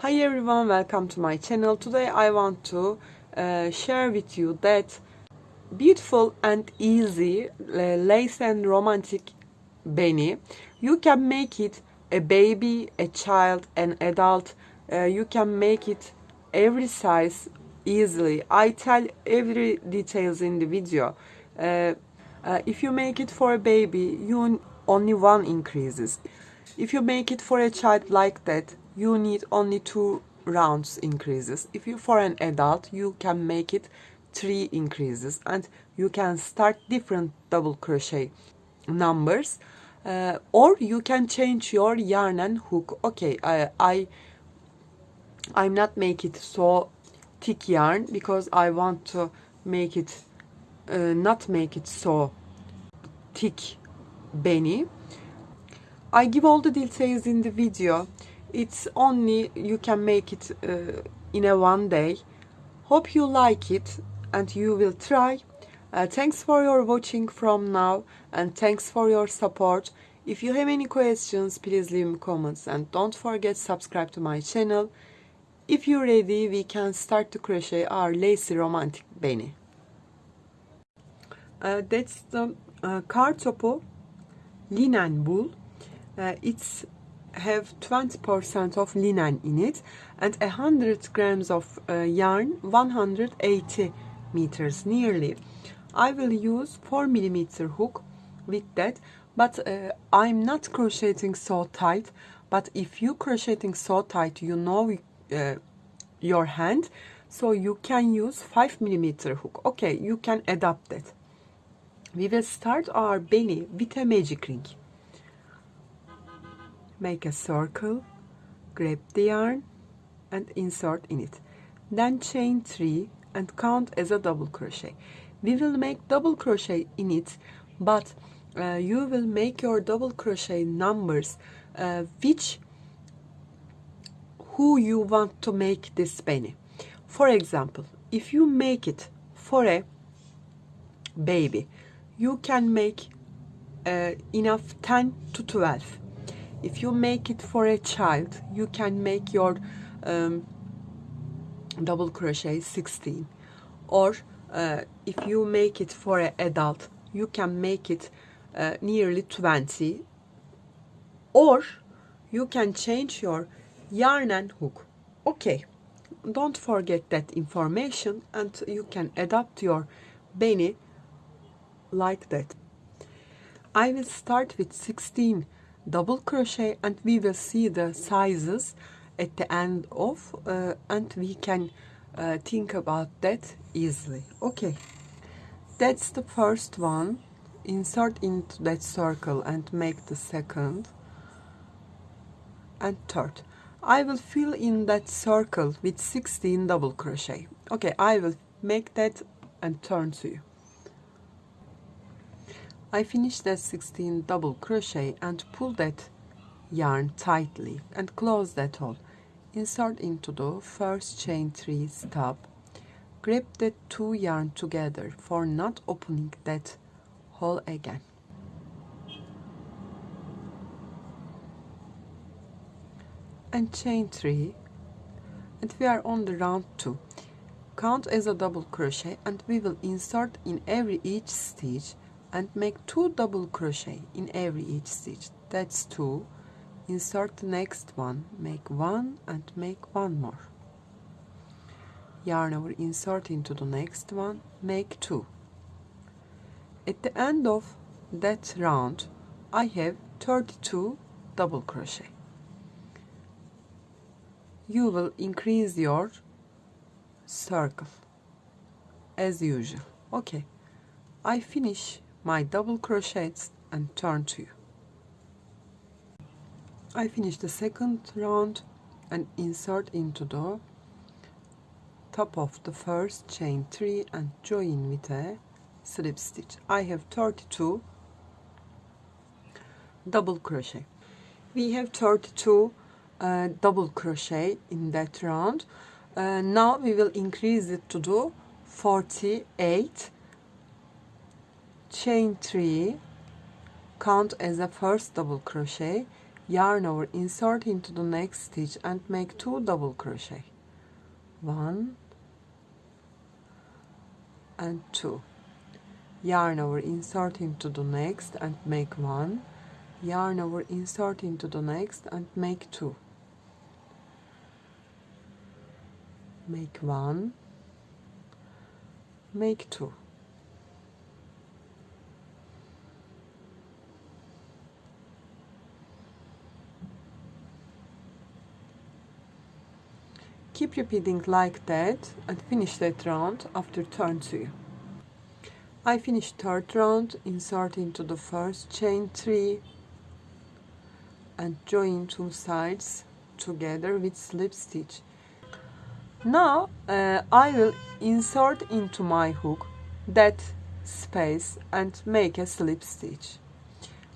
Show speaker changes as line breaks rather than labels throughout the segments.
Hi everyone, welcome to my channel. Today I want to share with you that beautiful and easy lace and romantic beanie. You can make it a baby, a child, an adult. You can make it every size easily. I tell every details in the video. If you make it for a baby, you only one increases. If you make it for a child like that, you need only 2 rounds increases. If you for an adult, you can make it 3 increases, and you can start different double crochet numbers, or you can change your yarn and hook. Okay, I'm not make it so thick yarn because I want to make it not make it so thick beanie. I give all the details in the video. It's only you can make it in a one day. Hope you like it and you will try. Thanks for your watching from now, and thanks for your support. If you have any questions, please leave me comments, and don't forget subscribe to my channel. If you're ready, we can start to crochet our Lacey romantic beanie. That's the car topo linen wool. It's have 20% of linen in it and 100 grams of yarn, 180 meters nearly. I will use 4mm hook with that, but I'm not crocheting so tight. But if you crocheting so tight, you know your hand, so you can use 5mm hook. Okay, you can adapt that. We will start our beanie with a magic ring. Make a circle, grab the yarn and insert in it. Then chain 3 and count as a double crochet. We will make double crochet in it, but you will make your double crochet numbers who you want to make this beanie. For example, if you make it for a baby, you can make enough 10 to 12. If you make it for a child, you can make your double crochet 16. Or if you make it for an adult, you can make it nearly 20. Or you can change your yarn and hook. Okay, don't forget that information, and you can adapt your beanie like that. I will start with 16 double crochet, and we will see the sizes at the end of and we can think about that easily. Okay, that's the first one. Insert into that circle and make the second and third. I will fill in that circle with 16 double crochet. Okay, I will make that and turn to you. I finished that 16 double crochet and pull that yarn tightly and close that hole. Insert into the first chain 3 stop. Grab the 2 yarn together for not opening that hole again. And chain 3, and we are on the round 2. Count as a double crochet, and we will insert in each stitch and make 2 double crochet in each stitch. That's 2. Insert the next one, make 1 and make 1 more. Yarn over, insert into the next one, make 2. At the end of that round, I have 32 double crochet. You will increase your circle as usual. Okay, I finish my double crochets and turn to you. I finish the second round and insert into the top of the first chain 3 and join with a slip stitch. I have 32 double crochet. We have 32 double crochet in that round. Now we will increase it to do 48. Chain 3, count as a first double crochet, yarn over, insert into the next stitch and make 2 double crochet, 1 and 2, yarn over, insert into the next and make 1, yarn over, insert into the next and make 2, make 1, make 2. Keep repeating like that and finish that round after turn 2. I finished third round, insert into the first chain 3 and join 2 sides together with slip stitch. Now I will insert into my hook that space and make a slip stitch.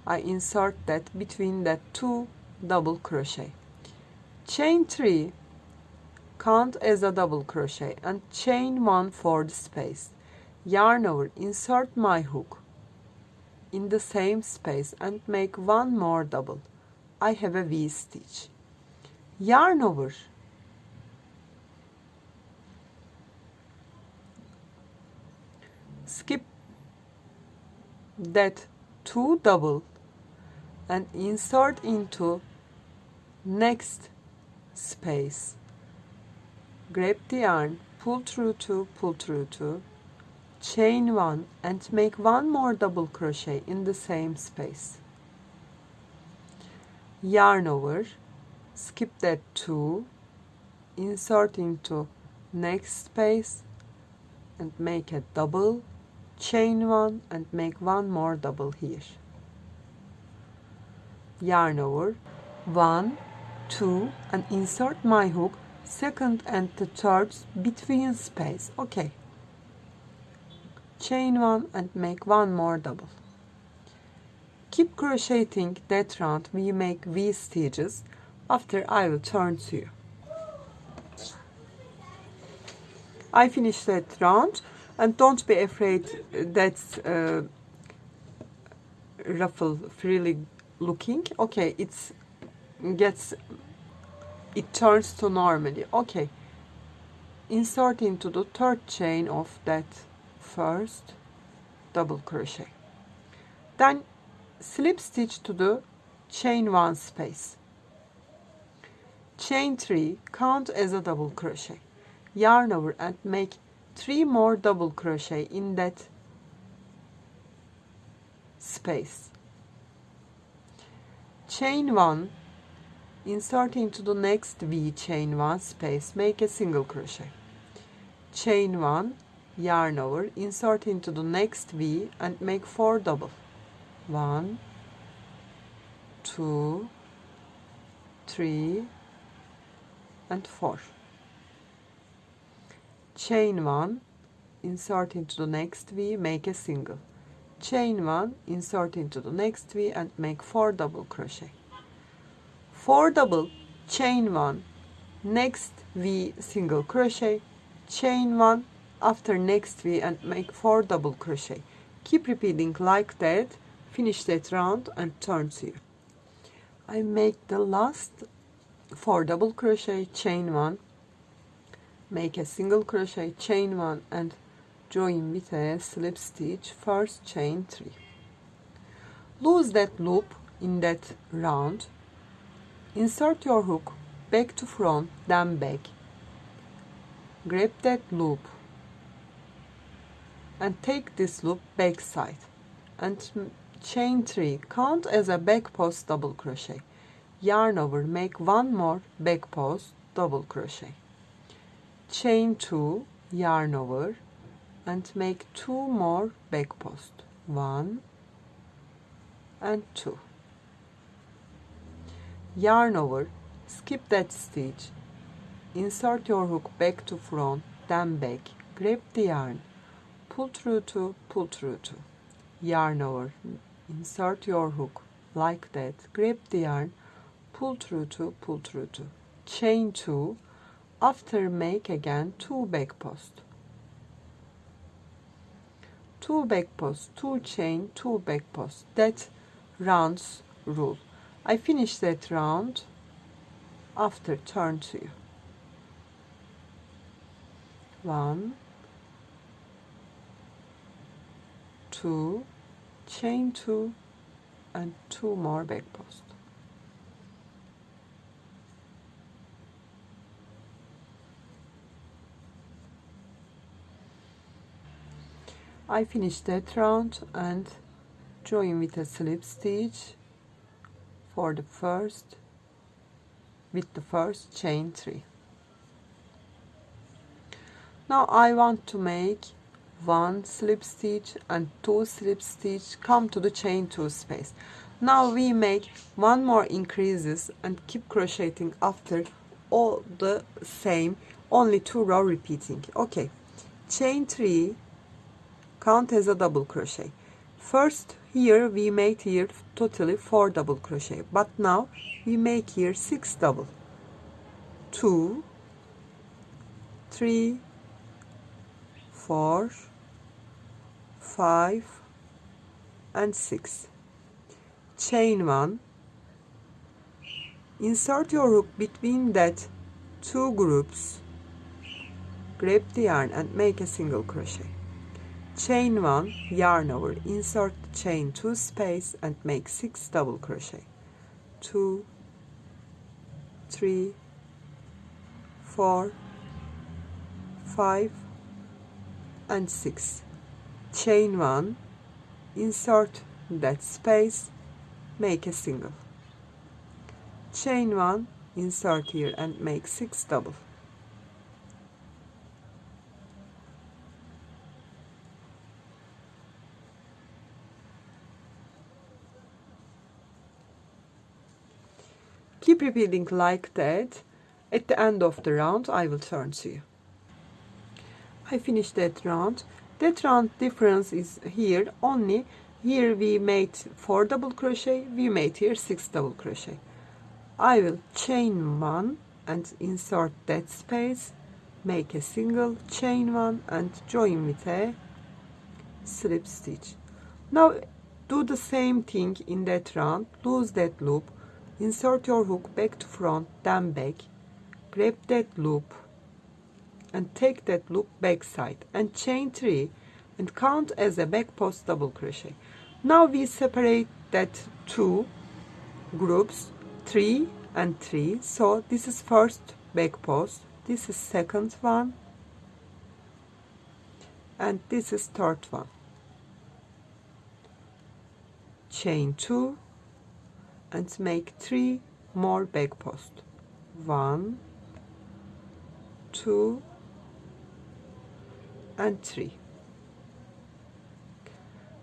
I insert that between that 2 double crochet. Chain 3, count as a double crochet and chain 1 for the space. Yarn over, insert my hook in the same space and make 1 more double. I have a V stitch. Yarn over, skip that 2 double and insert into next space. Grab the yarn, pull through 2, pull through 2, chain 1 and make 1 more double crochet in the same space. Yarn over, skip that 2, insert into next space and make a double, chain 1 and make 1 more double here. Yarn over, 1, 2 and insert my hook second and the third between space. Okay, chain 1 and make 1 more double. Keep crocheting that round. We make V stitches. After I will turn to you. I finished that round and don't be afraid that's ruffle frilly looking. Okay, it turns to normally. Okay, insert into the third chain of that first double crochet, then slip stitch to the chain 1 space, chain 3, count as a double crochet, yarn over and make 3 more double crochet in that space, chain 1, insert into the next V, chain 1 space, make a single crochet, chain 1, yarn over, insert into the next V and make 4 double, 1, 2, 3 and 4, chain 1, insert into the next V, make a single, chain 1, insert into the next V and make 4 double crochet, 4 double, chain 1, next V, single crochet, chain 1 after next V and make 4 double crochet. Keep repeating like that. Finish that round and turn to you. I make the last 4 double crochet, chain 1, make a single crochet, chain 1 and join with a slip stitch, first chain 3. Lose that loop in that round. Insert your hook back to front, then back. Grab that loop and take this loop back side and chain 3, count as a back post double crochet, yarn over, make 1 more back post double crochet, chain 2, yarn over and make 2 more back post, 1 and 2, yarn over, skip that stitch, insert your hook back to front, then back, grab the yarn, pull through 2, pull through 2, yarn over, insert your hook like that, grab the yarn, pull through 2, pull through 2, chain 2, after make again 2 back post, 2 back post, 2 chain, 2 back post. That rounds rule. I finish that round after turn 2. 1, 2, chain 2 and 2 more back post. I finish that round and join with a slip stitch for the first, with the first chain 3. Now I want to make 1 slip stitch and 2 slip stitch, come to the chain 2 space. Now we make 1 more increases and keep crocheting after all the same, only 2 row repeating. Okay, chain 3, count as a double crochet. First here we made here totally 4 double crochet, but now we make here 6 double. 2, 3, 4, 5 and 6. Chain 1, insert your hook between that 2 groups, grab the yarn and make a single crochet. Chain 1, yarn over, insert the chain 2 space and make 6 double crochet. 2, 3, 4, 5 and 6. Chain 1, insert that space, make a single. Chain 1, insert here and make 6 double. Keep repeating like that. At the end of the round I will turn to you. I finished that round. That round difference is here, only here we made 4 double crochet, we made here 6 double crochet. I will chain 1 and insert that space, make a single, chain 1 and join with a slip stitch. Now do the same thing in that round, lose that loop, insert your hook back to front, then back, grab that loop and take that loop back side and chain 3 and count as a back post double crochet. Now we separate that 2 groups, 3 and 3. So this is first back post, this is second one and this is third one. Chain 2 and make 3 more back post. 1, 2 and 3.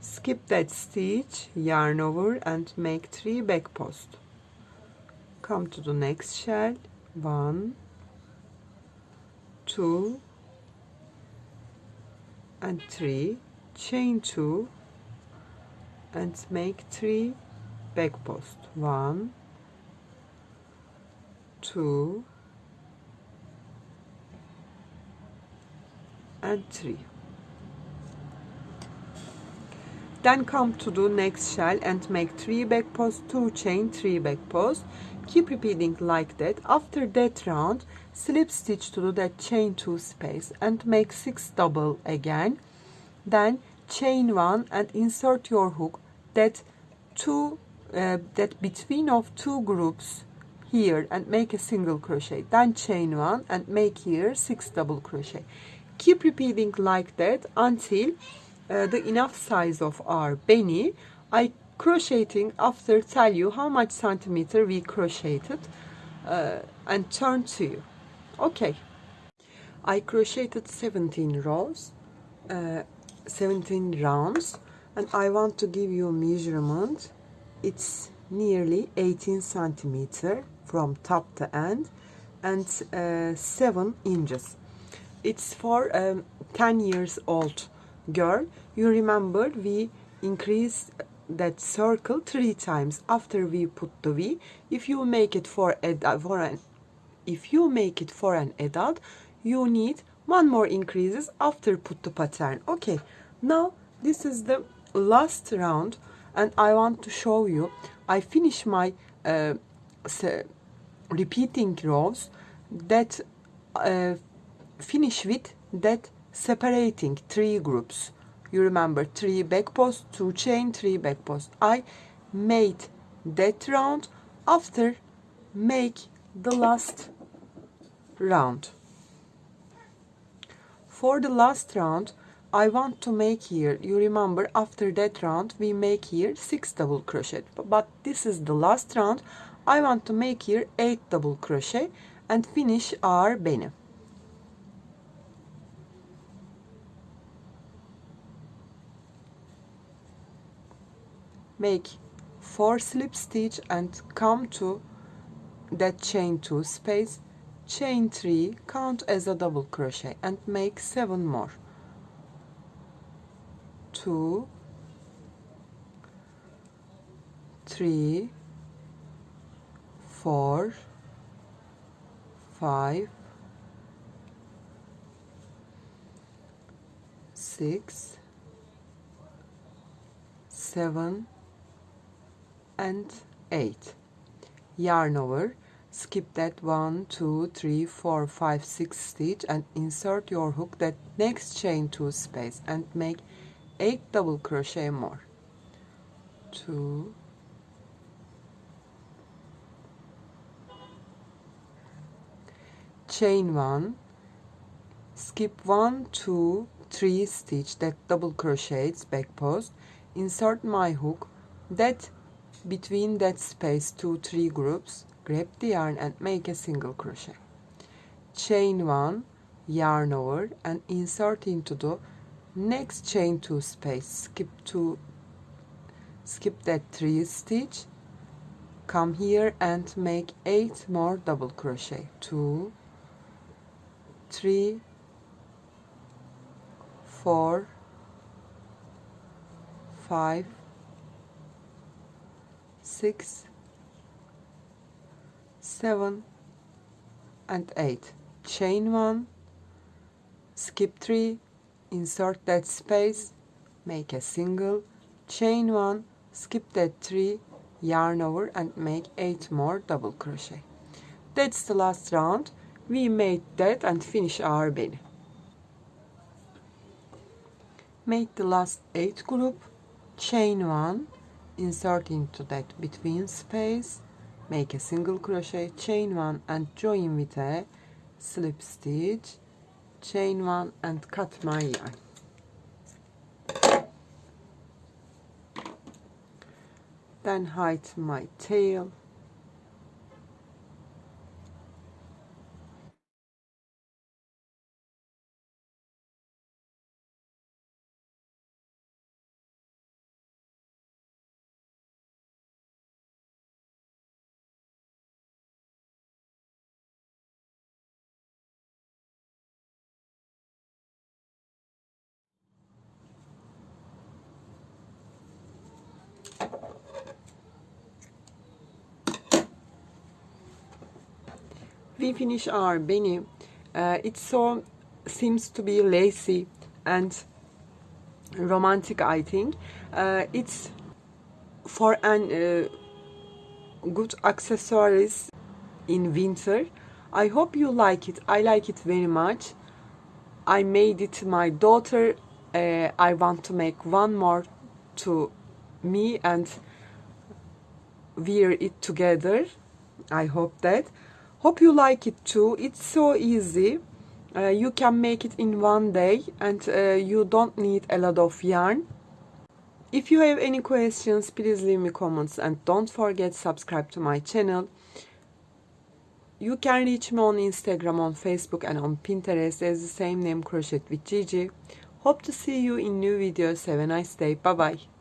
Skip that stitch, yarn over and make 3 back post. Come to the next shell. 1, 2 and 3. Chain 2 and make 3 back post. 1, 2 and 3. Then come to the next shell and make 3 back post, 2 chain, 3 back post. Keep repeating like that. After that round, slip stitch to that chain 2 space and make 6 double again. Then chain 1 and insert your hook that between of 2 groups here and make a single crochet. Then chain 1 and make here 6 double crochet. Keep repeating like that until the enough size of our beanie. I crocheting after tell you how much centimeter we crocheted and turn to you. Okay, I crocheted 17 rows, 17 rounds, and I want to give you a measurement. It's nearly 18 centimeter from top to end and 7 inches. It's for 10 years old girl. You remember we increased that circle 3 times after we put the V. If you make it for an adult, you need 1 more increases after put the pattern. Okay, now this is the last round and I want to show you. I finish my repeating rows that finish with that separating 3 groups. You remember 3 back post, 2 chain, 3 back post. I made that round after make the last round. For the last round, I want to make here, you remember after that round we make here 6 double crochet, but this is the last round. I want to make here 8 double crochet and finish our beanie. Make 4 slip stitch and come to that chain 2 space, chain 3, count as a double crochet and make 7 more. 2, 3, 4, 5, 6, 7 and 8. Yarn over, skip that 1, 2, 3, 4, 5, 6 stitch and insert your hook that next chain 2 space and make 8 double crochet more. 2, chain 1, skip 1, 2, 3 stitch that double crochets back post, insert my hook that between that space 2, 3 groups, grab the yarn and make a single crochet. Chain 1, yarn over and insert into the next chain 2 space, skip that 3 stitch, come here and make 8 more double crochet. 2, 3, 4, 5, 6, 7 and 8. Chain 1, skip 3, insert that space, make a single, chain 1, skip that 3, yarn over and make 8 more double crochet. That's the last round. We made that and finish our beanie. Make the last 8 group, chain 1, insert into that between space, make a single crochet, chain 1 and join with a slip stitch, chain 1 and cut my yarn. Then hide my tail. We finish our beanie. It so seems to be lacy and romantic, I think. It's for an good accessories in winter. I hope you like it. I like it very much. I made it my daughter. I want to make one more to me and wear it together. I hope that. Hope you like it too. It's so easy. You can make it in one day and you don't need a lot of yarn. If you have any questions, please leave me comments and don't forget subscribe to my channel. You can reach me on Instagram, on Facebook and on Pinterest as the same name, Crochet with Gigi. Hope to see you in new videos. Have a nice day. Bye bye.